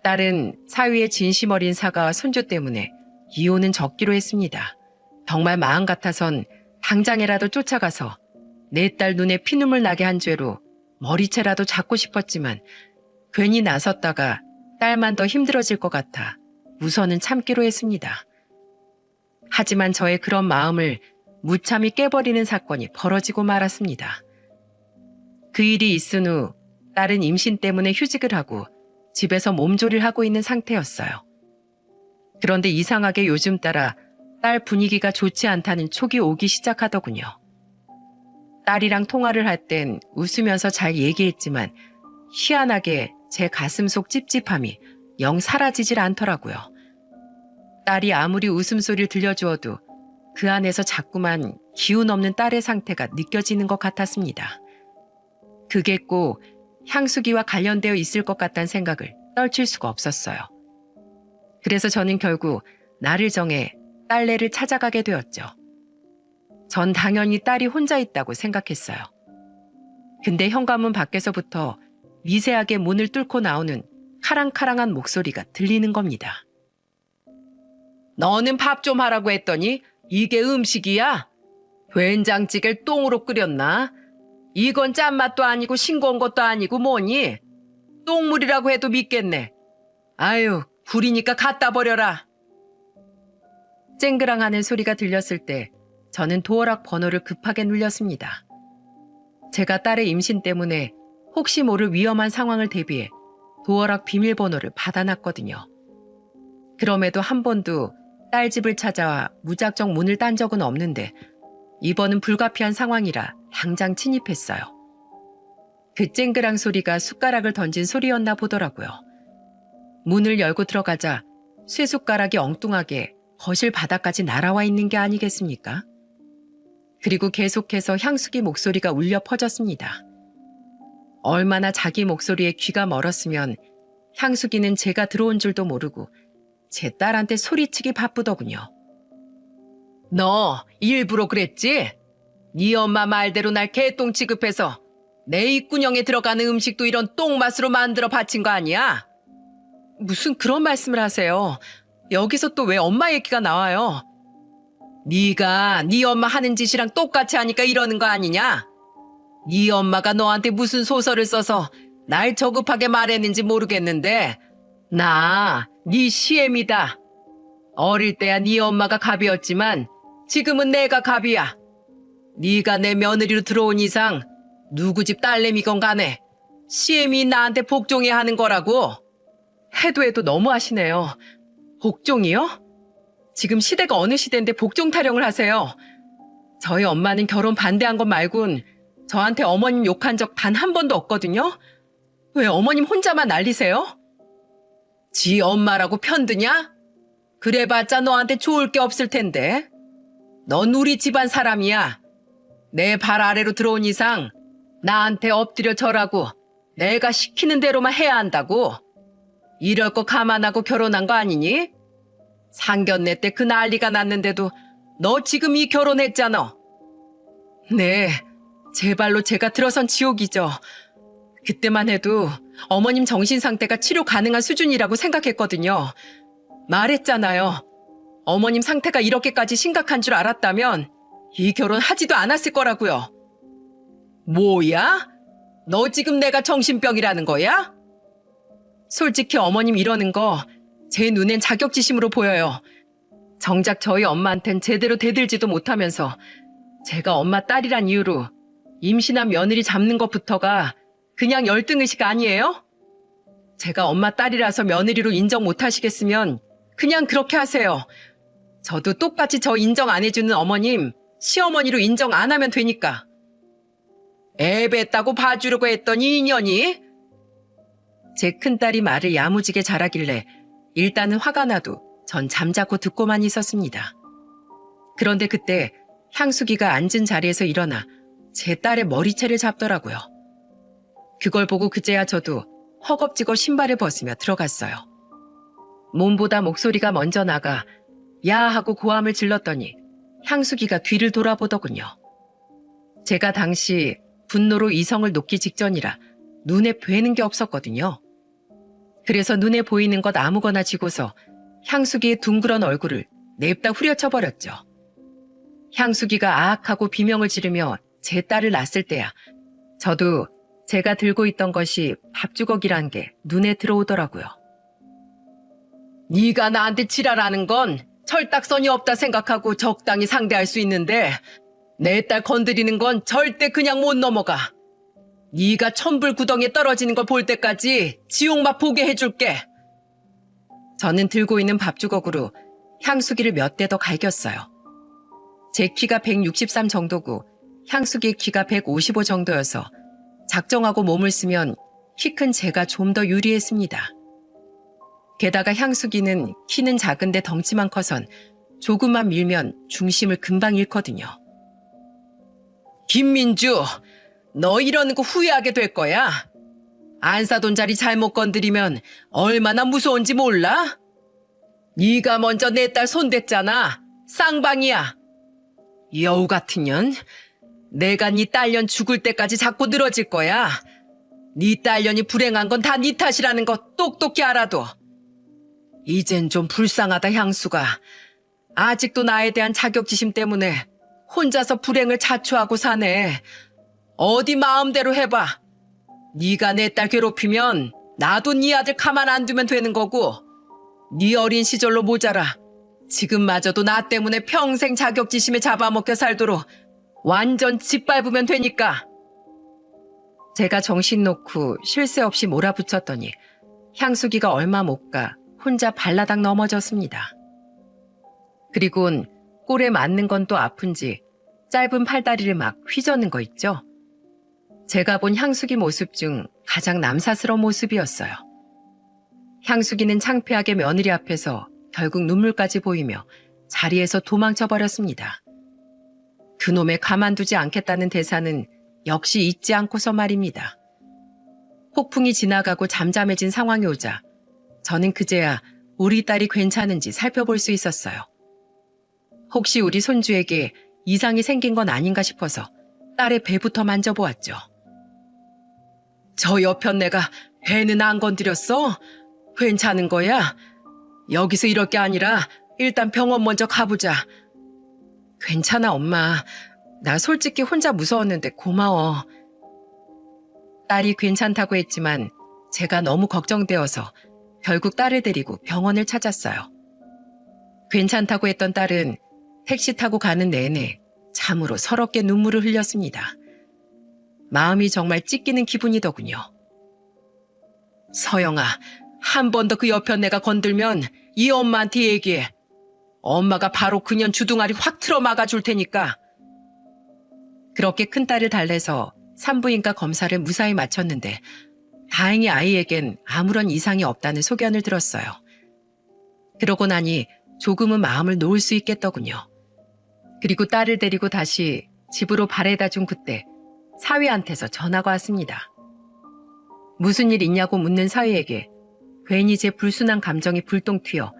A: 딸은 사위의 진심 어린 사과와 손주 때문에 이혼은 적기로 했습니다. 정말 마음 같아선 당장이라도 쫓아가서 내 딸 눈에 피눈물 나게 한 죄로 머리채라도 잡고 싶었지만 괜히 나섰다가 딸만 더 힘들어질 것 같아 우선은 참기로 했습니다. 하지만 저의 그런 마음을 무참히 깨버리는 사건이 벌어지고 말았습니다. 그 일이 있은 후 딸은 임신 때문에 휴직을 하고 집에서 몸조리를 하고 있는 상태였어요. 그런데 이상하게 요즘 따라 딸 분위기가 좋지 않다는 촉이 오기 시작하더군요. 딸이랑 통화를 할 땐 웃으면서 잘 얘기했지만 희한하게 제 가슴 속 찝찝함이 영 사라지질 않더라고요. 딸이 아무리 웃음소리를 들려주어도 그 안에서 자꾸만 기운 없는 딸의 상태가 느껴지는 것 같았습니다. 그게 꼭 향수기와 관련되어 있을 것 같다는 생각을 떨칠 수가 없었어요. 그래서 저는 결국 날을 정해 딸네를 찾아가게 되었죠. 전 당연히 딸이 혼자 있다고 생각했어요. 근데 현관문 밖에서부터 미세하게 문을 뚫고 나오는 카랑카랑한 목소리가 들리는 겁니다. 너는 밥 좀 하라고 했더니 이게 음식이야? 된장찌개를 똥으로 끓였나? 이건 짠맛도 아니고 싱거운 것도 아니고 뭐니? 똥물이라고 해도 믿겠네. 아유, 구리니까 갖다 버려라. 쨍그랑하는 소리가 들렸을 때 저는 도어락 번호를 급하게 눌렸습니다. 제가 딸의 임신 때문에 혹시 모를 위험한 상황을 대비해 도어락 비밀번호를 받아놨거든요. 그럼에도 한 번도 딸 집을 찾아와 무작정 문을 딴 적은 없는데 이번은 불가피한 상황이라 당장 침입했어요. 그 쨍그랑 소리가 숟가락을 던진 소리였나 보더라고요. 문을 열고 들어가자 쇠숟가락이 엉뚱하게 거실 바닥까지 날아와 있는 게 아니겠습니까? 그리고 계속해서 향수기 목소리가 울려 퍼졌습니다. 얼마나 자기 목소리에 귀가 멀었으면 향수기는 제가 들어온 줄도 모르고 제 딸한테 소리치기 바쁘더군요. 너 일부러 그랬지? 네 엄마 말대로 날 개똥 취급해서 내 입구녕에 들어가는 음식도 이런 똥맛으로 만들어 바친 거 아니야? 무슨 그런 말씀을 하세요. 여기서 또 왜 엄마 얘기가 나와요? 네가 네 엄마 하는 짓이랑 똑같이 하니까 이러는 거 아니냐? 네 엄마가 너한테 무슨 소설을 써서 날 저급하게 말했는지 모르겠는데 나 네 시엠이다. 어릴 때야 네 엄마가 갑이었지만 지금은 내가 갑이야. 네가 내 며느리로 들어온 이상 누구 집 딸내미건 간에 시엠이 나한테 복종해야 하는 거라고. 해도 너무하시네요. 복종이요? 지금 시대가 어느 시대인데 복종 타령을 하세요. 저희 엄마는 결혼 반대한 것 말곤 저한테 어머님 욕한 적 단 한 번도 없거든요. 왜 어머님 혼자만 난리세요? 지 엄마라고 편드냐? 그래봤자 너한테 좋을 게 없을 텐데. 넌 우리 집안 사람이야. 내 발 아래로 들어온 이상 나한테 엎드려 절하고 내가 시키는 대로만 해야 한다고. 이럴 거 감안하고 결혼한 거 아니니? 상견례 때 그 난리가 났는데도 너 지금 이 결혼했잖아. 네, 제 발로 제가 들어선 지옥이죠. 그때만 해도 어머님 정신 상태가 치료 가능한 수준이라고 생각했거든요. 말했잖아요. 어머님 상태가 이렇게까지 심각한 줄 알았다면 이 결혼 하지도 않았을 거라고요. 뭐야? 너 지금 내가 정신병이라는 거야? 솔직히 어머님 이러는 거 제 눈엔 자격지심으로 보여요. 정작 저희 엄마한텐 제대로 대들지도 못하면서 제가 엄마 딸이란 이유로 임신한 며느리 잡는 것부터가 그냥 열등의식 아니에요? 제가 엄마 딸이라서 며느리로 인정 못하시겠으면 그냥 그렇게 하세요. 저도 똑같이 저 인정 안 해주는 어머님, 시어머니로 인정 안 하면 되니까. 애 뱉다고 봐주려고 했더니 인연이? 제 큰딸이 말을 야무지게 잘하길래 일단은 화가 나도 전 잠자코 듣고만 있었습니다. 그런데 그때 향수기가 앉은 자리에서 일어나 제 딸의 머리채를 잡더라고요. 그걸 보고 그제야 저도 허겁지겁 신발을 벗으며 들어갔어요. 몸보다 목소리가 먼저 나가 야 하고 고함을 질렀더니 향수기가 뒤를 돌아보더군요. 제가 당시 분노로 이성을 놓기 직전이라 눈에 뵈는 게 없었거든요. 그래서 눈에 보이는 것 아무거나 쥐고서 향수기의 둥그런 얼굴을 냅다 후려쳐버렸죠. 향수기가 아악하고 비명을 지르며 제 딸을 낳았을 때야 저도 제가 들고 있던 것이 밥주걱이란 게 눈에 들어오더라고요. 네가 나한테 지랄하는 건 철딱선이 없다 생각하고 적당히 상대할 수 있는데 내 딸 건드리는 건 절대 그냥 못 넘어가. 네가 천불구덩이에 떨어지는 걸 볼 때까지 지옥맛 보게 해줄게. 저는 들고 있는 밥주걱으로 향수기를 몇 대 더 갈겼어요. 제 키가 163 정도고 향수기의 키가 155 정도여서 작정하고 몸을 쓰면 키 큰 제가 좀 더 유리했습니다. 게다가 향수기는 키는 작은데 덩치만 커선 조금만 밀면 중심을 금방 잃거든요. 김민주, 너 이러는 거 후회하게 될 거야. 안 사돈 자리 잘못 건드리면 얼마나 무서운지 몰라? 네가 먼저 내 딸 손댔잖아. 쌍방이야. 여우 같은 년, 내가 네 딸년 죽을 때까지 자꾸 늘어질 거야. 네 딸년이 불행한 건 다 네 탓이라는 거 똑똑히 알아둬. 이젠 좀 불쌍하다 향수가. 아직도 나에 대한 자격지심 때문에 혼자서 불행을 자초하고 사네. 어디 마음대로 해봐. 네가 내 딸 괴롭히면 나도 네 아들 가만 안 두면 되는 거고 네 어린 시절로 모자라. 지금마저도 나 때문에 평생 자격지심에 잡아먹혀 살도록 완전 짓밟으면 되니까. 제가 정신 놓고 쉴 새 없이 몰아붙였더니 향수기가 얼마 못 가 혼자 발라당 넘어졌습니다. 그리곤 꼴에 맞는 건 또 아픈지 짧은 팔다리를 막 휘저는 거 있죠? 제가 본 향수기 모습 중 가장 남사스러운 모습이었어요. 향수기는 창피하게 며느리 앞에서 결국 눈물까지 보이며 자리에서 도망쳐버렸습니다. 그놈의 가만두지 않겠다는 대사는 역시 잊지 않고서 말입니다. 폭풍이 지나가고 잠잠해진 상황이 오자 저는 그제야 우리 딸이 괜찮은지 살펴볼 수 있었어요. 혹시 우리 손주에게 이상이 생긴 건 아닌가 싶어서 딸의 배부터 만져보았죠. 저 여편네가 배는 안 건드렸어? 괜찮은 거야? 여기서 이럴 게 아니라 일단 병원 먼저 가보자. 괜찮아 엄마. 나 솔직히 혼자 무서웠는데 고마워. 딸이 괜찮다고 했지만 제가 너무 걱정되어서 결국 딸을 데리고 병원을 찾았어요. 괜찮다고 했던 딸은 택시 타고 가는 내내 참으로 서럽게 눈물을 흘렸습니다. 마음이 정말 찢기는 기분이더군요. 서영아, 한 번 더 그 여편네가 건들면 이 엄마한테 얘기해. 엄마가 바로 그년 주둥아리 확 틀어 막아줄 테니까. 그렇게 큰딸을 달래서 산부인과 검사를 무사히 마쳤는데 다행히 아이에겐 아무런 이상이 없다는 소견을 들었어요. 그러고 나니 조금은 마음을 놓을 수 있겠더군요. 그리고 딸을 데리고 다시 집으로 바래다 준 그때 사위한테서 전화가 왔습니다. 무슨 일 있냐고 묻는 사위에게 괜히 제 불순한 감정이 불똥 튀어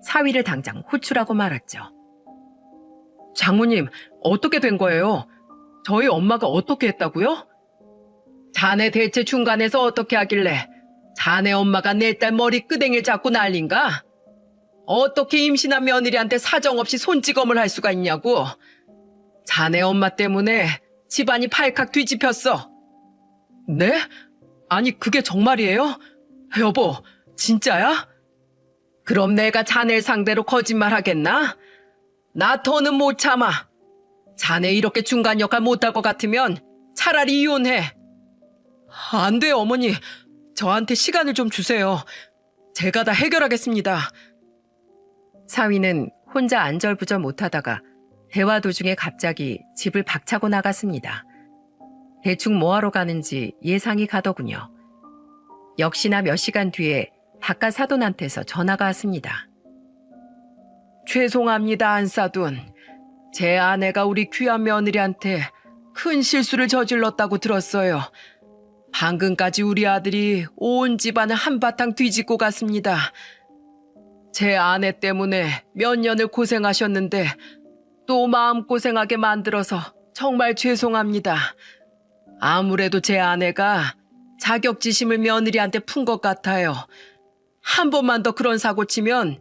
A: 사위를 당장 호출하고 말았죠. 장모님, 어떻게 된 거예요? 저희 엄마가 어떻게 했다고요? 자네 대체 중간에서 어떻게 하길래 자네 엄마가 내 딸 머리 끄댕이를 잡고 난린가? 어떻게 임신한 며느리한테 사정없이 손찌검을 할 수가 있냐고. 자네 엄마 때문에 집안이 팔칵 뒤집혔어. 네? 아니 그게 정말이에요? 여보, 진짜야? 그럼 내가 자네를 상대로 거짓말 하겠나? 나 더는 못 참아. 자네 이렇게 중간 역할 못할 것 같으면 차라리 이혼해. 안 돼요, 어머니. 저한테 시간을 좀 주세요. 제가 다 해결하겠습니다. 사위는 혼자 안절부절 못하다가 대화 도중에 갑자기 집을 박차고 나갔습니다. 대충 뭐하러 가는지 예상이 가더군요. 역시나 몇 시간 뒤에 바깥 사돈한테서 전화가 왔습니다. 죄송합니다, 안사돈. 제 아내가 우리 귀한 며느리한테 큰 실수를 저질렀다고 들었어요. 방금까지 우리 아들이 온 집안을 한바탕 뒤집고 갔습니다. 제 아내 때문에 몇 년을 고생하셨는데 또 마음고생하게 만들어서 정말 죄송합니다. 아무래도 제 아내가 자격지심을 며느리한테 푼 것 같아요. 한 번만 더 그런 사고 치면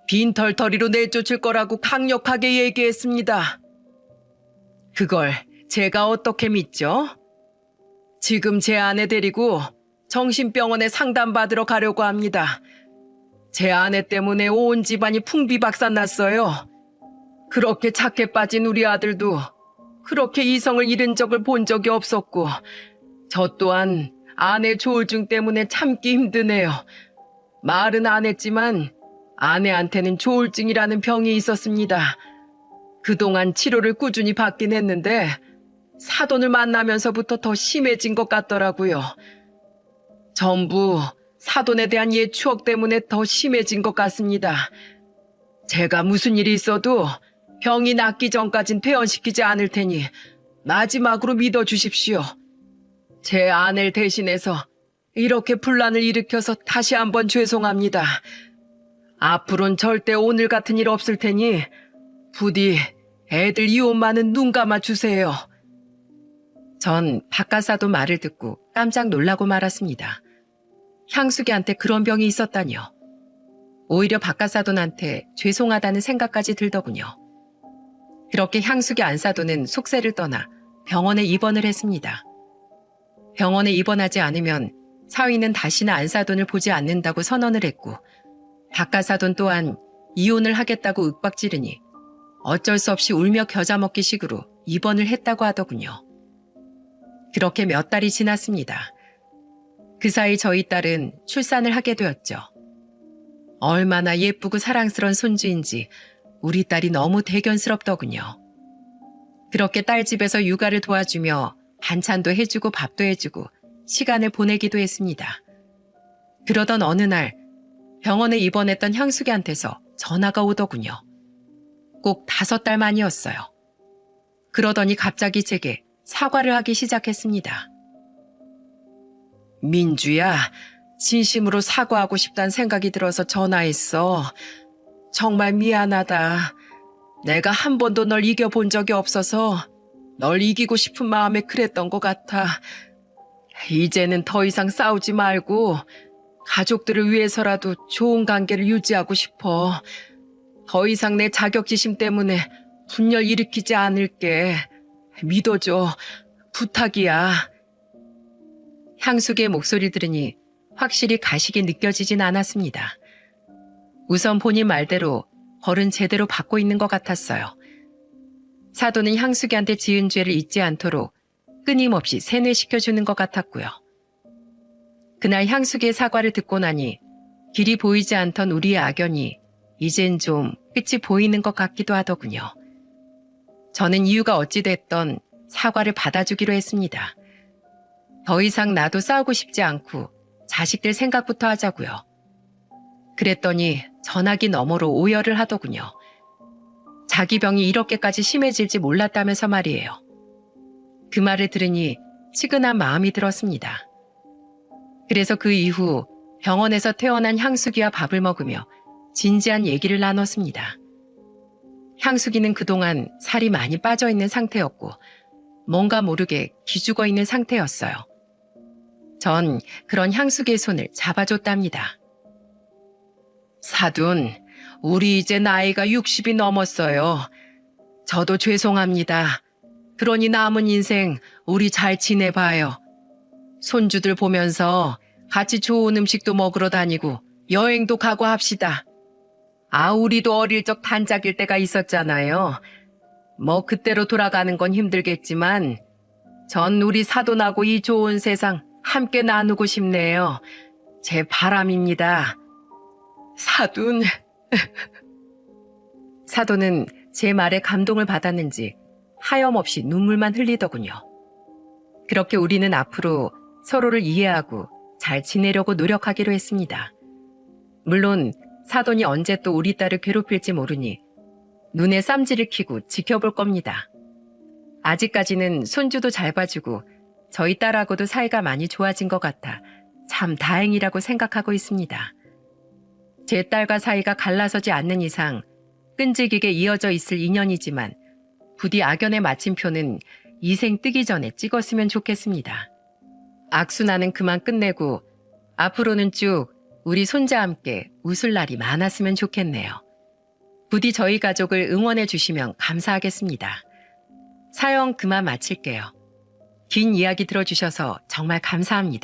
A: 빈털터리로 내쫓을 거라고 강력하게 얘기했습니다. 그걸 제가 어떻게 믿죠? 지금 제 아내 데리고 정신병원에 상담받으러 가려고 합니다. 제 아내 때문에 온 집안이 풍비박산 났어요. 그렇게 착해 빠진 우리 아들도 그렇게 이성을 잃은 적을 본 적이 없었고 저 또한 아내 조울증 때문에 참기 힘드네요. 말은 안 했지만 아내한테는 조울증이라는 병이 있었습니다. 그동안 치료를 꾸준히 받긴 했는데 사돈을 만나면서부터 더 심해진 것 같더라고요. 전부 사돈에 대한 옛 추억 때문에 더 심해진 것 같습니다. 제가 무슨 일이 있어도 병이 낫기 전까진 퇴원시키지 않을 테니 마지막으로 믿어주십시오. 제 아내를 대신해서 이렇게 분란을 일으켜서 다시 한번 죄송합니다. 앞으로는 절대 오늘 같은 일 없을 테니 부디 애들 이혼만은 눈 감아주세요. 전 박가사도 말을 듣고 깜짝 놀라고 말았습니다. 향수기한테 그런 병이 있었다니요. 오히려 박가사돈한테 죄송하다는 생각까지 들더군요. 그렇게 향수기 안사돈은 속세를 떠나 병원에 입원을 했습니다. 병원에 입원하지 않으면 사위는 다시는 안사돈을 보지 않는다고 선언을 했고 박가사돈 또한 이혼을 하겠다고 윽박지르니 어쩔 수 없이 울며 겨자 먹기 식으로 입원을 했다고 하더군요. 그렇게 몇 달이 지났습니다. 그 사이 저희 딸은 출산을 하게 되었죠. 얼마나 예쁘고 사랑스러운 손주인지 우리 딸이 너무 대견스럽더군요. 그렇게 딸 집에서 육아를 도와주며 반찬도 해주고 밥도 해주고 시간을 보내기도 했습니다. 그러던 어느 날 병원에 입원했던 향수기한테서 전화가 오더군요. 꼭 5달 만이었어요. 그러더니 갑자기 제게 사과를 하기 시작했습니다. 민주야, 진심으로 사과하고 싶다는 생각이 들어서 전화했어. 정말 미안하다. 내가 한 번도 널 이겨본 적이 없어서 널 이기고 싶은 마음에 그랬던 것 같아. 이제는 더 이상 싸우지 말고 가족들을 위해서라도 좋은 관계를 유지하고 싶어. 더 이상 내 자격지심 때문에 분열 일으키지 않을게. 믿어줘. 부탁이야. 향수기의 목소리 들으니 확실히 가식이 느껴지진 않았습니다. 우선 본인 말대로 벌은 제대로 받고 있는 것 같았어요. 사돈은 향수기한테 지은 죄를 잊지 않도록 끊임없이 세뇌시켜주는 것 같았고요. 그날 향수기의 사과를 듣고 나니 길이 보이지 않던 우리의 악연이 이젠 좀 끝이 보이는 것 같기도 하더군요. 저는 이유가 어찌됐던 사과를 받아주기로 했습니다. 더 이상 나도 싸우고 싶지 않고 자식들 생각부터 하자고요. 그랬더니 전화기 너머로 오열을 하더군요. 자기 병이 이렇게까지 심해질지 몰랐다면서 말이에요. 그 말을 들으니 치근한 마음이 들었습니다. 그래서 그 이후 병원에서 퇴원한 향수기와 밥을 먹으며 진지한 얘기를 나눴습니다. 향수기는 그동안 살이 많이 빠져 있는 상태였고 뭔가 모르게 기죽어 있는 상태였어요. 전 그런 향수기의 손을 잡아줬답니다. 사돈, 우리 이제 나이가 60이 넘었어요. 저도 죄송합니다. 그러니 남은 인생 우리 잘 지내봐요. 손주들 보면서 같이 좋은 음식도 먹으러 다니고 여행도 가고 합시다. 우리도 어릴 적 단짝일 때가 있었잖아요. 뭐 그때로 돌아가는 건 힘들겠지만 전 우리 사돈하고 이 좋은 세상 함께 나누고 싶네요. 제 바람입니다. 사돈. 사돈은 제 말에 감동을 받았는지 하염없이 눈물만 흘리더군요. 그렇게 우리는 앞으로 서로를 이해하고 잘 지내려고 노력하기로 했습니다. 물론 사돈이 언제 또 우리 딸을 괴롭힐지 모르니 눈에 쌈지를 켜고 지켜볼 겁니다. 아직까지는 손주도 잘 봐주고 저희 딸하고도 사이가 많이 좋아진 것 같아 참 다행이라고 생각하고 있습니다. 제 딸과 사이가 갈라서지 않는 이상 끈질기게 이어져 있을 인연이지만 부디 악연의 마침표는 이생 뜨기 전에 찍었으면 좋겠습니다. 악순환은 그만 끝내고 앞으로는 쭉 우리 손자 함께 웃을 날이 많았으면 좋겠네요. 부디 저희 가족을 응원해 주시면 감사하겠습니다. 사연 그만 마칠게요. 긴 이야기 들어주셔서 정말 감사합니다.